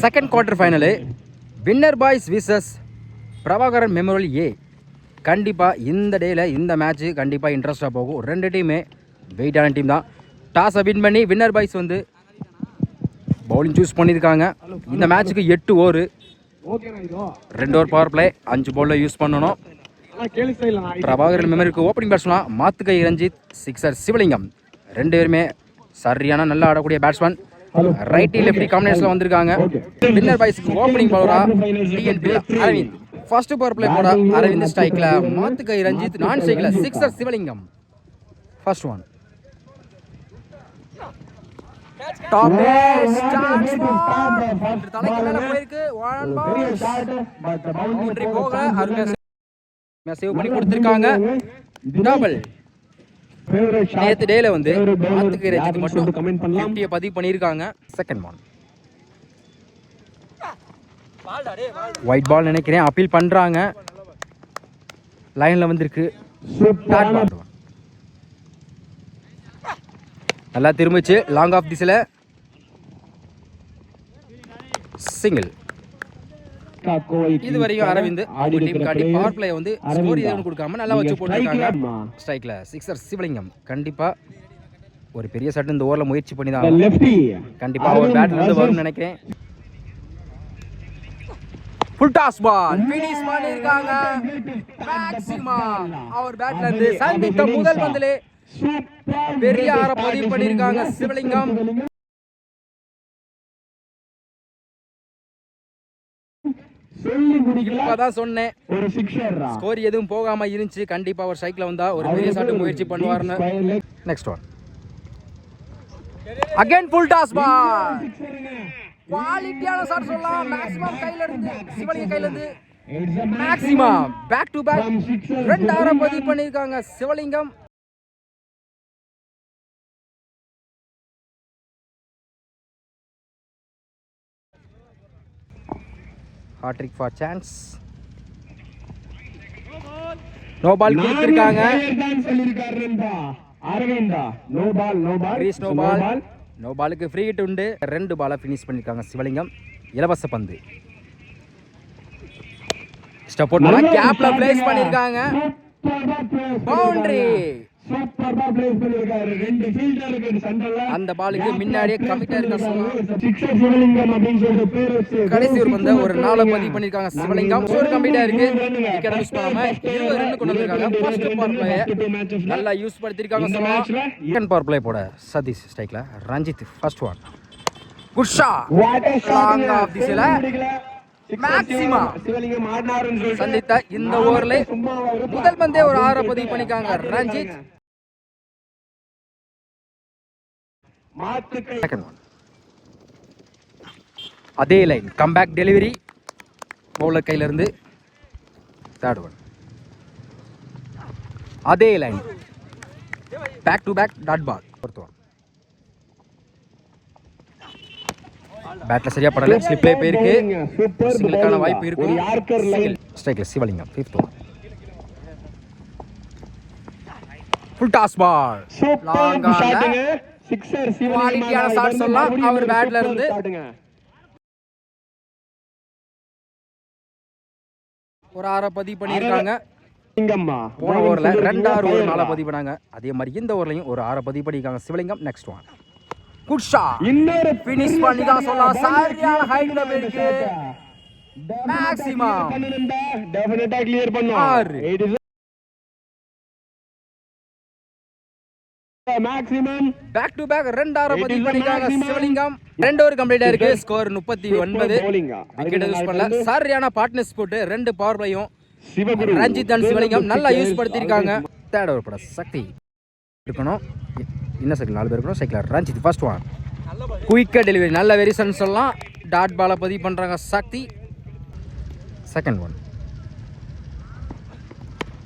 Second quarter final winner boys versus Prabhakaran memorial ஏ. கண்டிப்பாக இந்த டேயில் இந்த மேட்ச்சு கண்டிப்பாக இன்ட்ரெஸ்ட்டாக போகும். ரெண்டு டீமே வெயிட்டான டீம் தான். டாஸை வின் பண்ணி வின்னர் பாய்ஸ் வந்து பவுலிங் சூஸ் பண்ணியிருக்காங்க. இந்த மேட்ச்சுக்கு 8 ஓவர், 2 ஓவர் பவர் பிளே, 5 பாலில் யூஸ் பண்ணணும். பிரபாகரன் மெமோரியலுக்கு opening batsman Mathukkai Ranjith, sixer Sivalingam. ரெண்டு பேருமே சரியான நல்லா ஆடக்கூடிய பேட்ஸ்மேன். ரைட்டி லெஃப்டி காம்பினேஷன்ல வந்திருக்காங்க. வின்னர் பாய்ஸ்க்கு ஓப்பனிங் பவுலரா TNP Aravind, first power play போட அரவிந்த் ஸ்ட்ரைக்ல, மாத்துக்கை ரஞ்சித் நான் ஸ்ட்ரைக்ல, sixer Sivalingam. First one top starts ball தலைக்கு மேல போயிருக்கு. ஒன் பால் பவுண்டரி போக அருமையா சேவ் பண்ணி கொடுத்திருக்காங்க. டபுள். நேத்து டேல வந்து மாத்துக்கை ரஞ்சித் மட்டும் 50 பதிவு பண்ணியிருக்காங்க. செகண்ட் ஒன் ஒயிட் பால் நினைக்கிறேன், அப்பீல் பண்றாங்க. லைன்ல வந்திருக்கு. நல்லா திரும்பிச்சு லாங் ஆஃப் திசையில் சிங்கிள். இது வரையும் அரவிந்த் அவங்க டீம் காட்டி பவர் பிளே வந்து ஸ்கோர் எதுவும் கொடுக்காம நல்லா வச்சு போட்டுருக்காங்க. ஸ்ட்ரைக்ல சிக்ஸர் சிவலிங்கம். கண்டிப்பா ஒரு பெரிய சட்டு இந்த ஓவரில் முயற்சி பண்ணி தான் கண்டிப்பா அவர் பேட்ல இருந்து வரும்னு நினைக்கிறேன். ஃபுல் டாஸ் பால் ஃபினிஷ் பண்ணிருக்காங்க. மேக்ஸிமம் அவர் பேட்ல இருந்து சந்தித்த முதல் பந்திலே பெரிய ஆற பதிவு பண்ணிருக்காங்க சிவலிங்கம். இப்பதான் சொன்னேன் ஸ்கோர் எதுவும் போகாம இருந்துச்சு. கண்டிப்பா ஒரு சைக்கிள் வந்தா ஒரு பெரிய சாட்டு முயற்சி பண்ணுவாருன்னு. Next one again full toss ball. குவாலிட்டியான ஷாட் சொல்லலாம். மேக்ஸிமம் கையில இருந்து சிவலிங்க கையில இருந்து மேக்ஸிமம் பேக் டு பேக் 2 ஆற பதிவு பண்ணிருக்காங்க சிவலிங்கம். Hattrick for chance. No ball கொடுத்திருக்காங்க. நோ பாலுக்கு ஃப்ரீ ஹிட் உண்டு. 2 பாலை ஃபினிஷ் பண்ணிருக்காங்க சிவலிங்கம். இலவச பந்து ஸ்டெப் அவுட் பண்ண கேப்ல பிளேஸ் பண்ணிருக்காங்க. பவுண்டரி. அந்த பாலுக்கு முன்னாடியே கமிட்டா இருக்க கடைசி ஒரு பந்த ஒரு 4 பதிவு பண்ணிருக்காங்க சிவலிங்கம். ஒரு கமிட்டா இருக்கு. விக்கெட் மிஸ் பண்ணாம 20 ரன் கொண்டு வந்திருக்காங்க. ஃபர்ஸ்ட் பவர் பிளே நல்லா யூஸ் படுத்திருக்காங்க. செகண்ட் பவர் பிளே போட சதீஷ் ஸ்ட்ரைக்ல, Ranjith first one good shot long off திசையில மேக்ஸிமம் சந்தித்த இந்த ஓவர்ல முதல் பந்தே ஒரு 6 பதிவு பண்ணிருக்காங்க ரஞ்சித். செகண்ட் ஒன் அதே லைன் கம்பேக் டெலிவரி பவுலர் கையில இருந்து. தேர்ட் ஒன் அதே line back to back dot ball. Fourth one பேட்ல சரியா படல, ஸ்லிப்லே போயிருக்கு. சிங்கிளுக்கான வாய்ப்பு இருக்கு. ஸ்ட்ரைக்ல Sivalingam. Fifth one full toss ball. Long on sixer குவாலிட்டியான ஷாட் சொல்லலாம். அவர் பேட்ல இருந்து ஒரு 6 பதிவு பண்ணிருக்காங்க. போன ஓவர்ல 2 6 ஒரு 4 பதிவு பண்ணாங்க. அதே மாதிரி இந்த ஓவர்லயும் ஒரு 6 பதிவு பண்ணிருக்காங்க Sivalingam. Next one good shot finish பண்ணி தான் சொல்லலாம். சரியான ஹைட்ல போயிருக்கு. மேக்ஸிமம் டெஃபினட்டா கிளியர் பண்ணும். மேக்ஸிமம் பேக் டு பேக் 2 ஆற பதிவு பண்ணிருக்காங்க சிவலிங்கம். 2 ஓவர் கம்ப்ளீட்டா இருக்கு. ஸ்கோர் 39. விக்கெட் யூஸ் பண்ணல. சரியான பார்ட்னர்ஸ் போட்டு 2 பவர் பிளேயும் ரஞ்சித் அண்ட் சிவலிங்கம் நல்லா யூஸ் படுத்திருக்காங்க. தேர்ட் ஓவர் பட சக்தி இருக்கணும். இன்னும் சைக்கிள் 4 பேர் இருக்கணும். சைக்கிள் ரஞ்சித் ஃபர்ஸ்ட் ஒன் குயிக்கா டெலிவரி நல்ல வெரிசன் சொல்லலாம். டாட் பாலை பதிவு பண்றாங்க சக்தி. செகண்ட் ஒன்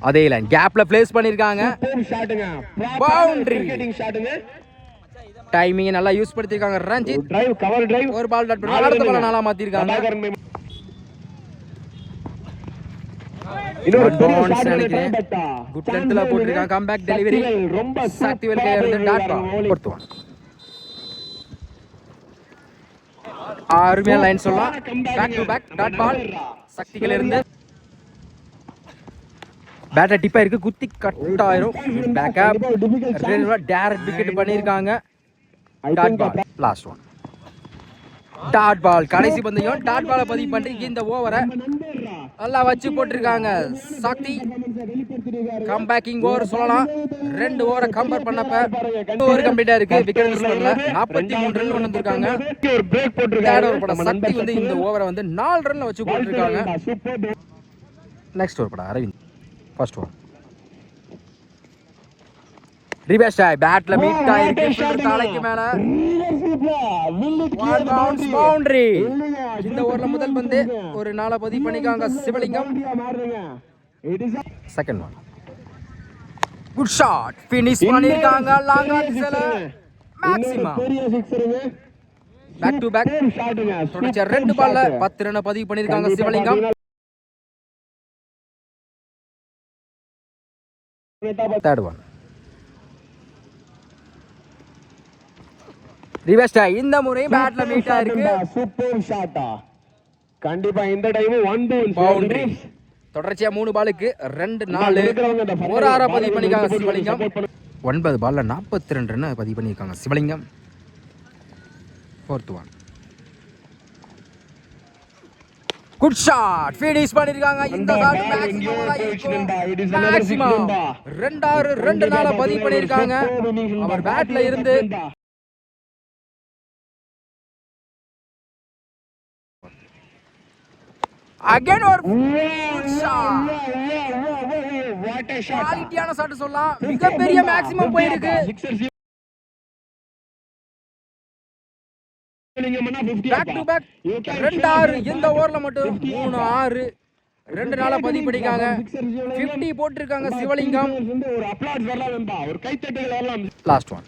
அதே லைன் கேப்ல பிளேஸ் பண்ணிருக்காங்க. பவுண்டரி. டைமிங் நல்லா யூஸ் படுத்திருக்காங்க ரஞ்சித். ஒரு பால் டாட் பண்ணி அடுத்த பால் நாலா மாத்திருக்காங்க. குட் லென்த்ல போட்டிருக்காங்க. கம்பேக் டெலிவரி சக்திவேல் கையில இருந்து டாட் பால். ஃபோர்த் ஒன் அருமையான லைன் சொல்லலாம். Back to back dot ball சக்திகள் இருந்து பேட்டர் டிப்பா இருக்கு, குத்தி கட் ஆயிரும். பேக்கப் டைரக்ட் விக்கெட் பண்ணிருக்காங்க. Dot ball last one. Dot ball கடைசி பந்தயம் டாட் பாலை பதிவு பண்ணி இந்த ஓவரை நல்லா வச்சு போட்டிருக்காங்க. சக்தி கம்பேக்கிங் ஓவர் சொல்லலாம். 2 ஓவரை கம்பேர் பண்ணப்ப ஓவர் கம்ப்ளீட்டா இருக்கு. விக்கெட் மிஸ் பண்ணல. 43 ரன் கொண்டு வந்திருக்காங்க. சக்தி வந்து இந்த ஓவரை வந்து 4 ரன்ல வச்சு போட்டிருக்காங்க. நெக்ஸ்ட் ஓவர் படம் அரவிந்த் ஃபர்ஸ்ட் ஓவர் ரிவர்ஸ் டாய் பேட்ல மீட் ஆயிருக்கு. தலைக்கு மேல பவுண்டரி. இந்த ஓவர்ல முதல் பந்து ஒரு 4 பதிவு பண்ணிருக்காங்க Sivalingam. Second one good shot finish பண்ணிருக்காங்க. லாங் ஆன் திசையில மேக்ஸிமம் பேக் டு பேக் தொடர்ச்சியா 2 பால்ல 10 ரன் பதிவு பண்ணிருக்காங்க சிவலிங்கம். தேர்ட் ஒன் ரிவர்ஸ் டாய். இந்த முறை பேட்ல மீட் ஆயிருக்கு. சூப்பர் ஷாட்டா. கண்டிப்பா இந்த டைம் 1 பவுண்டரி. தொடர்ச்சியா 3 பாலுக்கு 2 4 ஒரு 6 பதிவு பண்ணிருக்காங்க சிவலிங்கம். 9 பால்ல 42 ரன் பதிவு பண்ணிருக்காங்க Sivalingam. Fourth one good shot finish பண்ணிருக்காங்க. இந்த ஷாட் மேக்ஸிமம் 2 4 பதிவு பண்ணிருக்காங்க. அவர் பேட்ல இருந்து அகைன் ஒரு குவாலிட்டியான ஷாட் சொல்லலாம். மிகப்பெரிய மேக்ஸிமம் போயிருக்கு. பேக் டு பேக் 2 6 இந்த ஓவர்ல மட்டும் 3 6 2 4 பதிவு பண்ணிருக்காங்க. 50 போட்டிருக்காங்க சிவலிங்கம். லாஸ்ட் ஒன்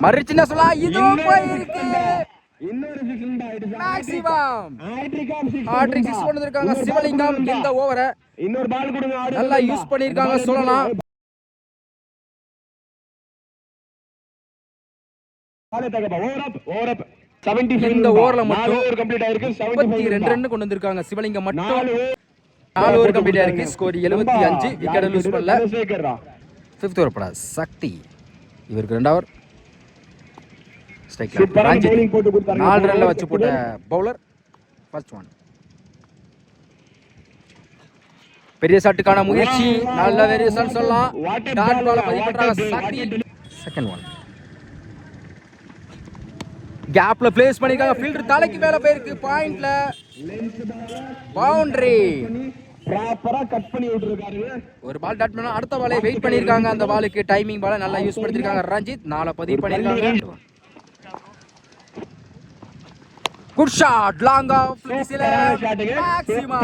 மறுச்சின்ன சொல்லலாம். இதுவும் போயிருக்கு. மேக்ஸிமம் ஹாட்ரிக் 6 கொண்டு வந்திருக்காங்க சிவலிங்கம். இந்த ஓவரை நல்லா யூஸ் பண்ணிருக்காங்க சொல்லலாம். இந்த ஓவர்ல மட்டும் 32 ரன் கொண்டு வந்திருக்காங்க சிவலிங்கம். மட்டும் 4 ஓவர் கம்ப்ளீட் ஆயிருக்கு. ஸ்கோர் 75. விக்கெட் லூஸ் பண்ணல. 5th ஓவர் படா சக்தி. இவருக்கு 2 ஓவர் ஸ்ட்ரைக் 4 ரன்ல வச்சு போட்ட பவுலர். ஃபர்ஸ்ட் ஒன் பெரிய ஷாட்டுக்கான முயற்சி. நல்ல வேரியேஷன் சொல்லலாம். டாட் பால் பதிவு பண்றாங்க சக்தி. செகண்ட் ஒன் கேப்ல பிளேஸ் பண்ணிருக்காங்க. ஃபீல்டர் தலைக்கு மேல போயிருக்கு. பாயிண்ட்ல பவுண்டரி. ப்ராப்பரா கட் பண்ணி விட்டுருக்காரு. ஒரு பால் டாட் பண்ணா அடுத்த பாலை வெயிட் பண்ணிருக்காங்க. அந்த பாலுக்கு டைமிங் பாலை நல்லா யூஸ் பண்ணிருக்காங்க ரஞ்சித். 4 பதிவு பண்ணிருக்காங்க. Good shot long off maximum.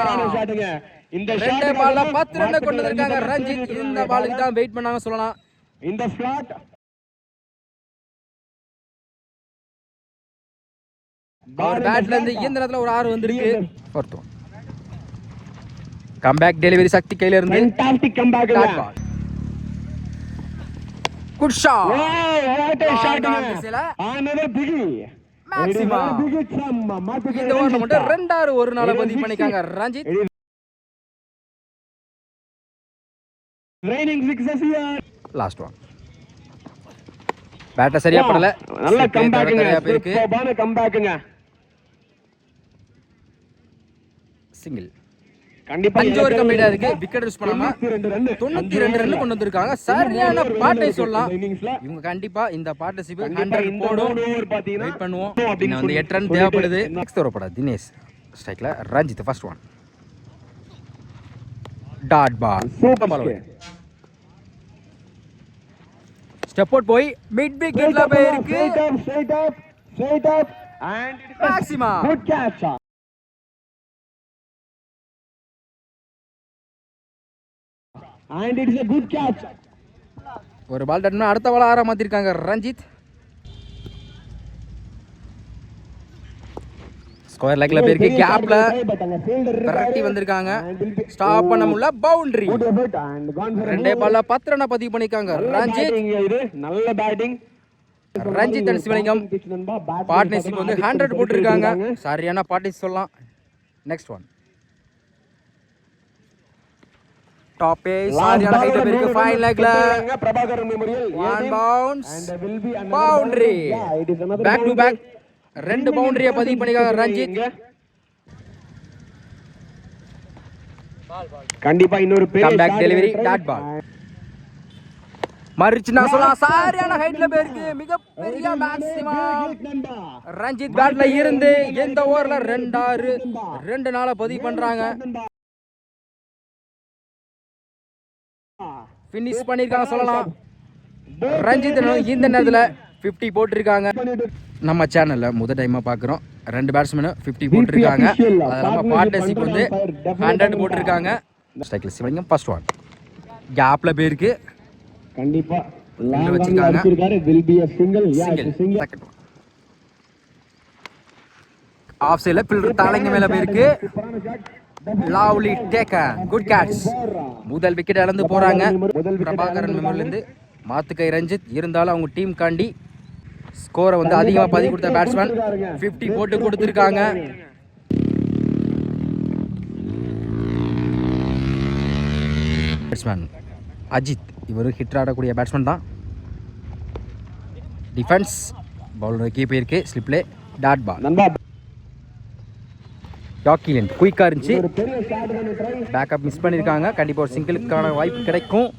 இந்த 2 பால்ல 10 ரன் கொண்டு வந்திருக்காங்க ரஞ்சித். இந்த பாலுக்கு தான் வெயிட் பண்ணாங்க சொல்லலாம். இந்த ஷாட் அவர் பேட்ல இருந்து இந்த நேரத்துல ஒரு 6 வந்திருக்கு. Fourth one comeback delivery Sakthi கையில இருந்து. Fantastic comeback. Good shot. What a shot. another biggie. Maximum இந்த ஓவர்ல மட்டும் 2 6 ஒரு 4 பதிவு பண்ணிருக்காங்க Ranjith. Raining sixes here. Last one batter சரியா படல. நல்ல கம்பேக்குங்க. சூப்பரான கம்பேக்குங்க. சிங்கிள் கண்டிப்பா 5 ஓவர் கம்ப்ளீட் ஆயிருக்கு. விக்கெட் யூஸ் பண்ணாம 92 ரன் கொண்டு வந்திருக்காங்க. சரியான பாட்டை சொல்லலாம். இவங்க கண்டிப்பா இந்த பார்ட்னர்ஷிப் 100 போடும். வெயிட் பண்ணுவோம். இன்னும் வந்து 8 ரன் தேவைப்படுது. நெக்ஸ்ட் ஓவர் பட தினேஷ் ஸ்ட்ரைக்ல Ranjith. First one dot ball. Super ball. Step out போய் மிட் விக்கெட்ல போயிருக்கு. Straight up and maximum good catch. And it is a good catch. ஒரு பால் டட்னா அடுத்த பால் 6 மாத்திருக்காங்க ரஞ்சித். ஸ்கொயர் லைக்ல போயிருக்கு. கேப்ல விரட்டி வந்திருக்காங்க. ஸ்டாப் பண்ண முடியல. பவுண்டரி. 2 பால்ல 10 ரன் பதிவு பண்ணிருக்காங்க ரஞ்சித். நல்ல batting. Ranjith and Sivalingam partnership வந்து 100 போட்டிருக்காங்க. சரியான பார்ட்னர்ஷிப் சொல்லலாம். நெக்ஸ்ட் ஒன் டாப் சரியான ஹைட் இருக்கு. ஃபைன் லெக்ல Prabhakaran memorial one bounce boundary. Back to back 2 பவுண்டரியை பதிவு பண்ணிருக்காங்க ரஞ்சித். கண்டிப்பா இன்னொரு பெரிய come back delivery dot ball. மரிச்சுனா சொல்லலாம். சரியான ஹைட்ல போயிருக்கு. மிகப்பெரிய மேக்ஸிமம் ரஞ்சித் பேட்ல இருந்து எந்த ஓவர்ல 2 நாள பதிவு பண்றாங்க. பினிஷ் பண்ணிருக்காங்க சொல்லலாம். ரஞ்சித் இந்த நேரத்துல 50 போட்டிருக்காங்க. நம்ம சேனல்ல முதல் டைமா பாக்குறோம். 2 பேட்ஸ்மேனும் 50 போட்டிருக்காங்க. நம்ம பார்ட்னர்ஷிப் வந்து 100 போட்டிருக்காங்க. ஸ்ட்ரைக்ல சிவலிங்கம் ஃபர்ஸ்ட் ஒன் கேப்ல போயிருக்கு. கண்டிப்பா வச்சிருக்காங்க. will be a single second one off சைடுல பில்லர் தலைங்க மேல போயிருக்கு. Lovely taken good catch. முதல் விக்கெட் இழந்து போறாங்க பிரபாகரன் மெமோரியில இருந்து. மாத்துக்கை ரஞ்சித் இருந்தாலும் அவங்க டீம் காண்டி ஸ்கோரை வந்து அதிகமாக பதிவு கொடுத்த பேட்ஸ்மேன் 50 போட்டு கொடுத்துருக்காங்க. பேட்ஸ்மேன் அஜித் இவர் ஹிட் ஆடக்கூடிய பேட்ஸ்மேன் தான். டிஃபென்ஸ் பவுலர் கீப் இருக்கு. ஸ்லிப்லே டாட் பால். டாக்கிலன் குயிக்காக இருந்துச்சு. பேக்கப் மிஸ் பண்ணியிருக்காங்க. கண்டிப்பாக ஒரு சிங்கிளுக்கான வாய்ப்பு கிடைக்கும்.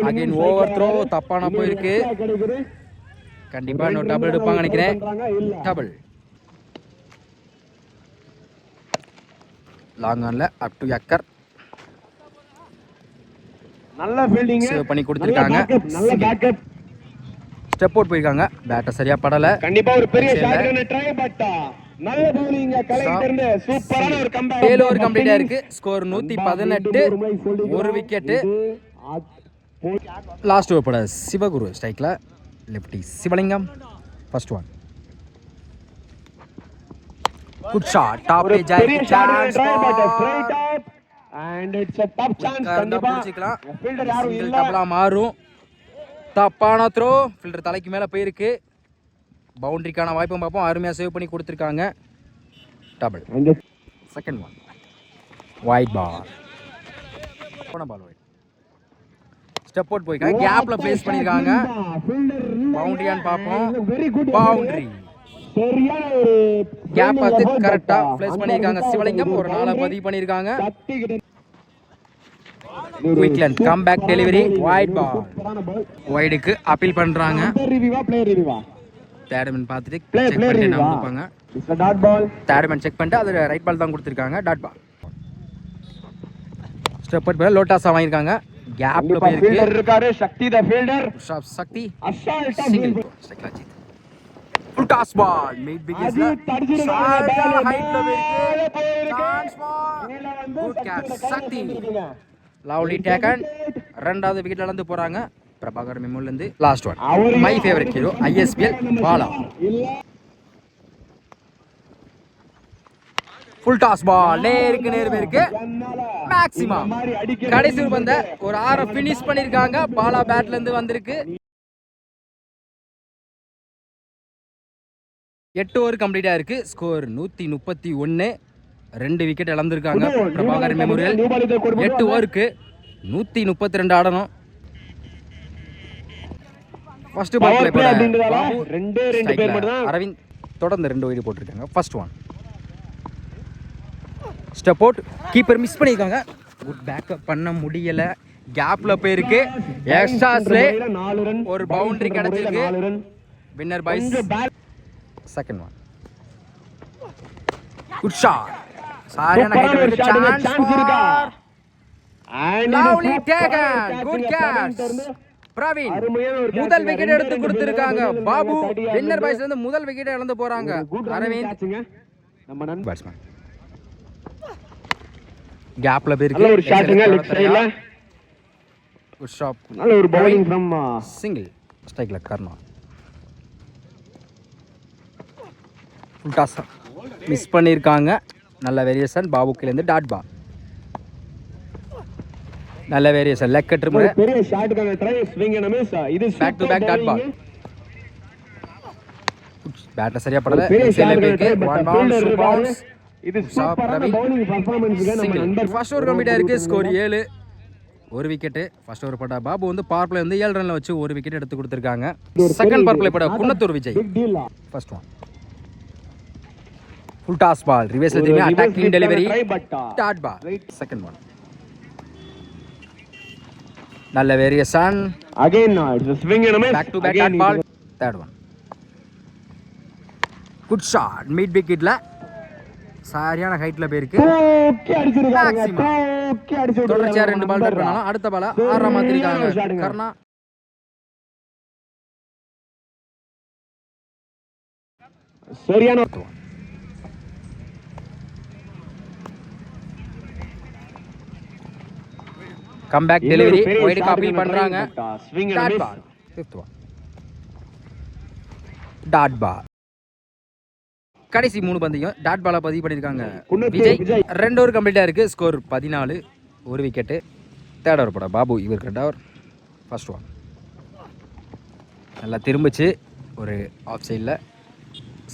அகைன் ஓவர் த்ரோ தப்பான போயிருக்கு. கண்டிப்பா இன்னும் டபுள் எடுப்பாங்க நினைக்கிறேன். டபுள் லாங் ஆன்ல அப் டு யக்கர். நல்ல ஃபீல்டிங் சேவ் பண்ணி கொடுத்திருக்காங்க. நல்ல பேக்கப் ஸ்டெப் அவுட் போயிருக்காங்க. பேட்டர் சரியா படல. கண்டிப்பா ஒரு பெரிய ஷாட் ட்ரை பட் நல்ல பவுலிங் கலெக்டர் இருந்து சூப்பரான ஒரு கம்பேக். 7 ஓவர் கம்ப்ளீட் ஆயிருக்கு. ஸ்கோர் 118. ஒரு விக்கெட். லாஸ்ட் ஓவர் பட சிவகுரு ஸ்ட்ரைக்ல lefty Sivalingam first one good shot. Top ஏ ஜாய் chance straight up and it's a tough chance. கண்டிப்பா ஃபீல்டர் யாரும் இல்ல. டபுளா மாறும். தப்பான த்ரோ ஃபீல்டர் தலைக்கு மேல போயிருக்கு. பவுண்டரிக்கான வாய்ப்பும் பார்ப்போம். அருமையா சேவ் பண்ணி கொடுத்துருக்காங்க. Double second one wide ball. போன பால் வைட். ஸ்டெப் அவுட் போயிருக்காங்க. கேப்ல பிளேஸ் பண்ணிருக்காங்க. பவுண்டரியான்னு பார்ப்போம். பவுண்டரி. சரியான ஒரு கேப் பார்த்து கரெக்டா பிளேஸ் பண்ணிருக்காங்க. சிவலிங்கம் ஒரு நாளை பதிவு பண்ணிருக்காங்க. குயிக்லன் come back delivery wide ball. வைடுக்கு அப்பீல் பண்றாங்க. தேர்ட்மேன் பார்த்துட்டு செக் பண்ணி என்ன கொடுப்பாங்க. Dot ball. தேர்ட்மேன் செக் பண்ணிட்டு அது ரைட் பால் தான் கொடுத்துருக்காங்க. Dot ball. ஸ்டெப் அவுட் பண்ணி லோட்டாஸா வாங்கிருக்காங்க. கேப்ல போயிருக்கு. ஃபீல்டர் இருக்காரு சக்தி தி ஃபீல்டர். சக்தி அசால்ட்டா single strike full toss ball மீட் பிகிஸ்ல ஹைட்ல போயிருக்கு. Chance ball good catch Sakthi. Lovely taken. ரெண்டாவது விக்கெட் இழந்து போறாங்க பிரபாகர் மெமோரியில இருந்து. Last one my favourite hero ISPL பாலா. ஃபுல் டாஸ் பால் நேருக்கு இருக்கு. மேக்ஸிமம் கடைசி வந்த ஒரு 6 ஃபினிஷ் பண்ணிருக்காங்க. பாலா பேட்ல இருந்து வந்திருக்கு. 8 ஓவர் கம்ப்ளீட் ஆயிருக்கு. ஸ்கோர் 131. 2 விக்கெட் இழந்திருக்காங்க பிரபாகர் மெமோரியல். 8 ஓவருக்கு 132 ஆடணும். ஃபர்ஸ்ட் பால் ப்ளே பண்ண பாபு ரெண்டு பேர் மட்டும் தான். அரவிந்த் தொடர்ந்து 2 வைடு போட்டுருக்காங்க. First one step out. Keeper miss பண்ணிருக்காங்க. குட் பேக்கப் பண்ண முடியல. கேப்ல போயிருக்கு. எக்ஸ்ட்ராஸ்ல 4 ரன் ஒரு பவுண்டரி கிடைச்சிருக்கு. 4 run winner boys. Second one good shot. சரியான ஹைட். சான்ஸ் இருக்கா. Lovely taken good catch. Praveen முதல் விக்கெட் எடுத்து கொடுத்திருக்காங்க. பாபு வின்னர் பாய்ஸ்ல இருந்து முதல் விக்கெட் இழந்து போறாங்க. அரவிந்த் நம்ம நண்பர் பேட்ஸ்மேன் கேப்ல போயிருக்கு. நல்ல ஒரு ஷாட்ங்க லெஃப்ட் சைடுல. Good shot. நல்ல ஒரு பவுலிங் ஃப்ரம் சிங்கிள் ஸ்ட்ரைக்ல கர்னா. ஃபுல் டாஸ் மிஸ் பண்ணிருக்காங்க. நல்ல வேரியேஷன் பாபுக்கில இருந்து டாட் பால். நல்ல வேரியேஷன் லெக் கட் முறை. பெரிய ஷாட்டுக்கான ட்ரை ஸ்விங் அண்ட் மிஸ். இது back to back dot ball. பேட்ல சரியா படல. பெரிய எக்ஸெல் ஷாட் பேக்கு 1 பவுன்ஸ் 2 பவுன்ஸ். இது சூப்பரான பவுலிங் பெர்ஃபார்மன்ஸ்க்கு நம்ம நண்பர் ஃபர்ஸ்ட் ஓவர் கம்ப்ளீட் ஆயிருக்கு. ஸ்கோர் 7. ஒரு விக்கெட். ஃபர்ஸ்ட் ஓவர் போட்ட பாபு வந்து பவர் பிளே வந்து 7 ரன்ல வச்சு ஒரு விக்கெட் எடுத்து கொடுத்திருக்காங்க. செகண்ட் பவர் பிளே போட Kunnathur Vijay. First one full toss ball ரிவர்ஸ்ல திரும்பி attacking delivery dot ball. Second one நல்ல variation again it's swing and miss. Back to back dot ball. Third one good shot mid விக்கெட்ல சரியான ஹைட்ல போயிருக்கு. ஓகே அடிச்சிருக்காங்க. Okay அடிச்சு தொடர்ச்சியா 2 பால் பேட் பண்ணாலும் அடுத்த பால 6 மாத்திருக்காங்க கர்ணா. சரியான கம்பேக் டெலிவரி வைட் காப்பி பண்றாங்க. Swing dot and ball. Fifth one dot ball. கடைசி 3 பந்தையும் டாட் பாலா பதிவு பண்ணியிருக்காங்க விஜய். 2 ஓவர் கம்ப்ளீட்டாக இருக்குது. ஸ்கோர் 14. ஒரு விக்கெட்டு. தேர்ட் ஓவர் போட பாபு இவர் ரெட் ஓவர். ஃபர்ஸ்ட் ஒன் நல்லா திரும்பிச்சு ஒரு ஆஃப் சைடில்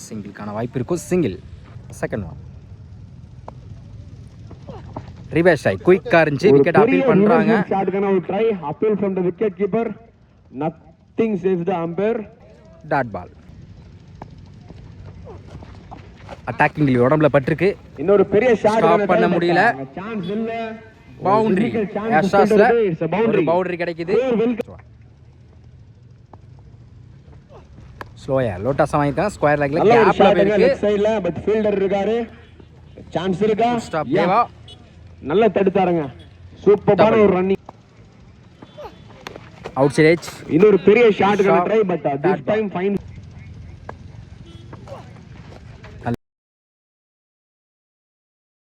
சிங்கிள்கான வாய்ப்பு இருக்கும். சிங்கிள். செகண்ட் ஒன் ரிவர்ஸ் ஆகி குயிக்காக இருந்துச்சு. விக்கெட் அப்பீல் பண்ணுறாங்க. ஷாட்டுக்கான ஒரு try appeal from the wicket keeper. Nothing saves the umpire. Dot ball. Attacking delivery உடம்புல பட்டிருக்கு. இன்னொரு பெரிய ஷாட் ஸ்டாப் பண்ண முடியல. சான்ஸ் இல்ல. பவுண்டரி ஆஷாஸ்ல ஒரு பவுண்டரி கிடைக்குது. ஸ்லோயா லோட்டாஸ் வாங்கிட்டான். ஸ்கொயர் லெக்ல கேப்ல போயிருக்கு. லெஃப்ட் சைடுல பட் ஃபீல்டர் இருக்காரு. சான்ஸ் இருக்கா? ஸ்டாப் தேவா நல்லா தடுத்தாருங்க. சூப்பரான ஒரு ரன்னிங். Out side edge. இன்னொரு பெரிய ஷாட்டுக்கான try but this time fine.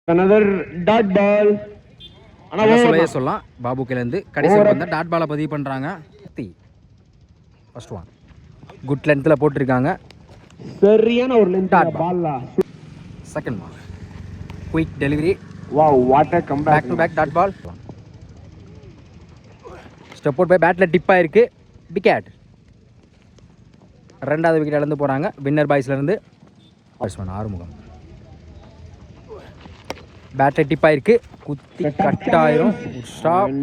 another dot ball. ஆனா சொல்லையே சொல்லலாம் பாபுக்கில இருந்து கடைசி வந்த டாட் பாலை பதிவு பண்றாங்க. ஃபர்ஸ்ட் ஒன் குட் லென்த்ல போட்டுருக்காங்க. சரியான ஒரு லென்த் பால்ல. Second one quick delivery. Wow what a comeback. Back to back dot ball. Step out by பேட்ல டிப் ஆயிருக்கு. விக்கெட். ரெண்டாவது விக்கெட் இழந்து போறாங்க வின்னர் பாய்ஸ்ல இருந்து. பேட்ஸ்மேன் ஆறுமுகம் பேட்டை டிப் ஆயிருக்கு. குத்தி கட்டாயிரும். Stop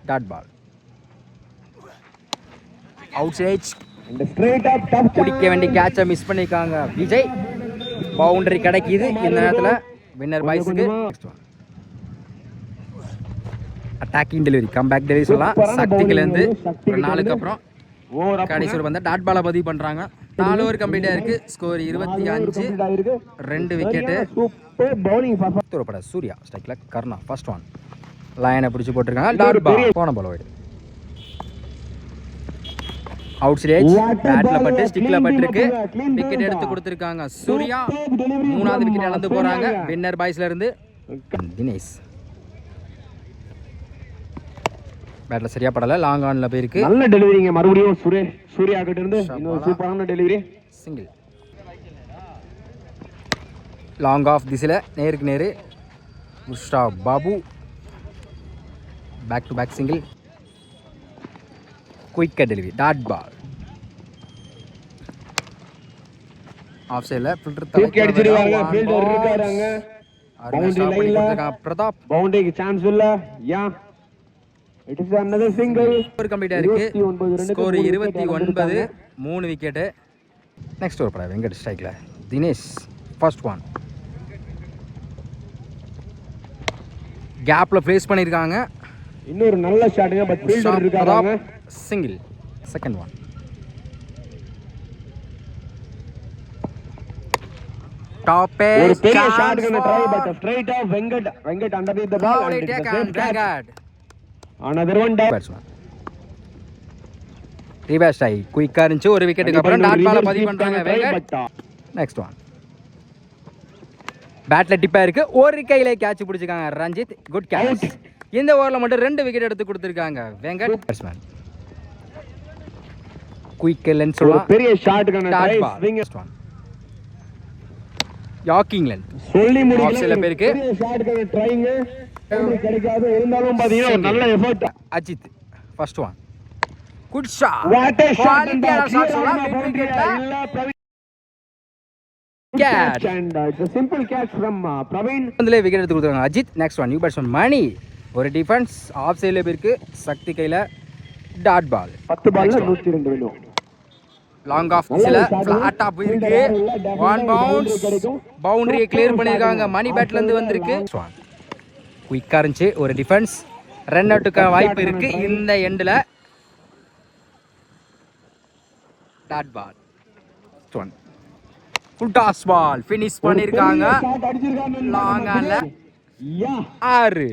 dot ball. Out side. இந்த ஸ்ட்ரைட் அப் டப் குடிக்க வேண்டிய கேட்சை மிஸ் பண்ணிருக்காங்க விஜய். பவுண்டரி கிடைக்குது இந்த நேரத்துல வின்னர் பாய்ஸ்க்கு. அட்டாக்கிங் டெலிவரி கம்பேக் டெலிவரி சொல்லலாம். சக்தில இருந்து ஒரு நாளுக்கு அப்புறம் கடைசி ஒரு வந்த டாட் பாலை பதிவு பண்றாங்க. 4 ஓவர் கம்ப்ளீட்டா இருக்கு. Score 25. 2 wicket. Super bowling performance. தூரப்பட சூர்யா ஸ்ட்ரைக்ல கர்ணா. ஃபர்ஸ்ட் ஒன் லைனை பிடிச்சு போட்டுருக்காங்க. டாட் பால் போன பால் வைடு. அவுட் சைட் பேட்ல பட்டு ஸ்டிக்ல பட்டிருக்கு. விக்கெட் எடுத்து கொடுத்திருக்காங்க சூர்யா. 3வது விக்கெட் இழந்து போறாங்க வின்னர் பாய்ஸ்ல இருந்து. தினேஷ் பேட்ல சரியா படல. லாங் ஆன்ல போயிருக்கு. நல்ல டெலிவரிங்க. மறுபடியும் சூர்யா கிட்ட இருந்து இன்னொரு சூப்பரான டெலிவரி. சிங்கிள். லாங் ஆஃப் திசையில நேருக்கு நேரு. முஷ்டா Babu back to back single. Quick delivery dot ball. Off சைடுல ஃபில்டர் தூக்கி அடிச்சிருவாங்க. ஃபீல்டர் இருக்காருங்க. பவுண்டரி லைன்ல பிரதாப். பவுண்டரிக்கு சான்ஸ் இல்ல. Yeah it is another single. Score கம்ப்ளீட்டா இருக்கு. Score 29. 3 wicket. Next over but Venkat ஸ்ட்ரைக்ல தினேஷ். ஃபர்ஸ்ட் ஒன் கேப்ல ஃபேஸ் பண்ணிருக்காங்க. இன்னொரு நல்ல ஷாட்டுங்க பட் ஃபீல்டர் இருக்காங்க. சிங்கிள். செகண்ட் ஒன் டாப் ஒரு பெரிய ஷாட்டுக்கான try but straight off Venkat underneath the ball and it's a safe catch. Another one batsman. Reverse ஆகி குயிக்கா இருந்துச்சு. ஒரு விக்கெட்டுக்கு அப்புறம் டாட் பால பதிவு பண்றாங்க வெங்கட். நெக்ஸ்ட் ஒன் பேட்ல டிப்பா இருக்கு. ஒரு கையில கேட்ச் பிடிச்சிருக்காங்க ரஞ்சித். Good catch. இந்த ஓவர்ல மட்டும் 2 விக்கெட் எடுத்து கொடுத்திருக்காங்க வெங்கட். பேட்ஸ்மேன் குயிக் லென்த் சொல்லலாம். பெரிய ஷாட்டுக்கான ட்ரை ஸ்விங். யாக்கிங் லென்த் சொல்லி ஆஃப் சைடுல போயிருக்கு. பெரிய ஷாட்டுக்கான ட்ரைங்க கிடைக்காது இருந்தாலும் பாத்தீங்கன்னா ஒரு நல்ல effort. Ajith first one good shot what a shot. குவாலிட்டியான ஷாட் சொல்லலாம் மிட் விக்கெட்ல catch and it's a simple catch from Praveen. அதுல விக்கெட் எடுத்து கொடுத்தாங்க Ajith. Next one new batsman Mani ஒரு டிஃபென்ஸ் ஆஃப் சைடுல போயிருக்கு சக்தி கையில டாட் பால் 10 பால்ல 102 வெல்லும். லாங் ஆஃப் சில ஃபிளாட்டா போயிருக்கு ஒன் பவுன்ஸ் பவுண்டரியை கிளியர் பண்ணிருக்காங்க மணி பேட்ல இருந்து வந்திருக்கு குயிக்கா இருந்துச்சு ஒரு டிஃபென்ஸ் ரன் அவுட்டுக்கான வாய்ப்பு இருக்கு இந்த எண்ட்ல dot ball one full toss ball finish பண்ணிருக்காங்க லாங் ஆன்ல 6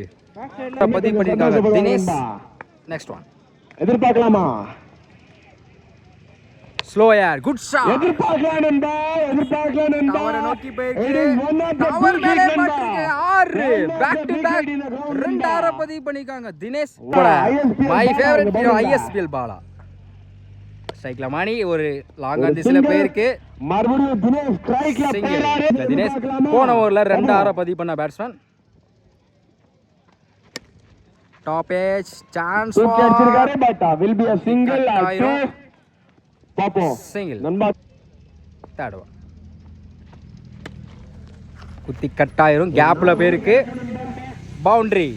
பதிவு பண்ணிருக்காங்க தினேஷ். நெக்ஸ்ட் ஒன் எதிர்பார்க்கலாமா? ஸ்லோ ஏர் குட் ஷாட் எதிர்பார்க்கலாம் நண்பா, எதிர்பார்க்கலாம் நண்பா. டவரை நோக்கி போயிருக்கு டவர் மேலே பட்டிருக்கு 6 பேக் டு பேக் 2 6 பதிவு பண்ணிருக்காங்க Dinesh. My favourite hero ISPL Bala ஸ்ட்ரைக்ல மணி ஒரு லாங் ஆன் திஸ்ல போயிருக்கு மறுபடியும் தினேஷ் ஸ்ட்ரைக்ல போறாரு. தினேஷ் போன ஓவர்ல 2 6 பதிவு பண்ண பேட்ஸ்மேன். டாப் ஏஜ் சான்ஸ் கேட்சிருக்காரு but will be a single or two. பாப்போம் சிங்கிள் நண்பா தேடுவா குத்தி கட்டாயிரும் கேப்ல போயிருக்கு பவுண்டரி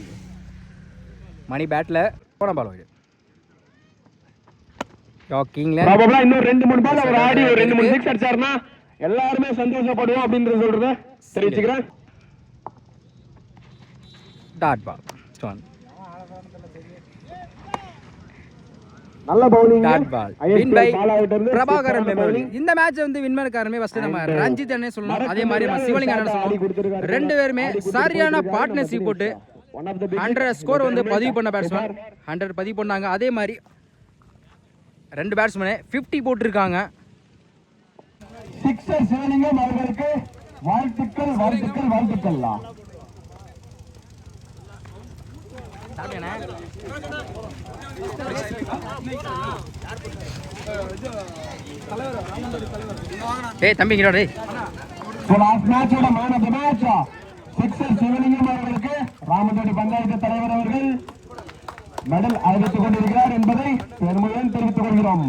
மணி பேட்ல போன பால் போயிடு டாக்கிங்ல ப்ராபபிளா இன்னும் 2-3 பால் அவர் ஆடி ஒரு 2-3 சிக்ஸ் அடிச்சாருன்னா எல்லாரும் சந்தோஷப்படுவோம் அப்படின்றது சொல்றத தெரிவிச்சுக்கிறேன். டாட் பால் ஸ்டான் நல்ல bowling dot ball win by Prabhakaran memorial. இந்த மேட்ச் வந்து வின் பண்ண காரணமே ஃபர்ஸ்ட் நம்ம ரஞ்சித் அண்ணே சொல்லலாம் அதே மாதிரி நம்ம சிவலிங்க அண்ணே சொல்லலாம். ரெண்டு பேருமே சரியான பார்ட்னர்ஷிப் போட்டு 100 ஸ்கோர் வந்து பதிவு பண்ண பேட்ஸ்மேன் 100 பதிவு பண்ணாங்க. அதே மாதிரி ரெண்டு பேட்ஸ்மேனே 50 போட்டிருக்காங்க. சிக்ஸர் சிவலிங்கம் அவர்களுக்கு வாழ்த்துக்கள் வாழ்த்துக்கள் வாழ்த்துக்கள். டேய் தம்பி இங்கடா டேய். So last match ஓட man of the match sixer Sivalingam அவர்களுக்கு ராமதோடி பஞ்சாயத்து தலைவர் அவர்கள் மெடல் அறிவித்துக் கொண்டிருக்கிறார் என்பதை பெருமையுடன் தெரிவித்துக் கொள்கிறோம்.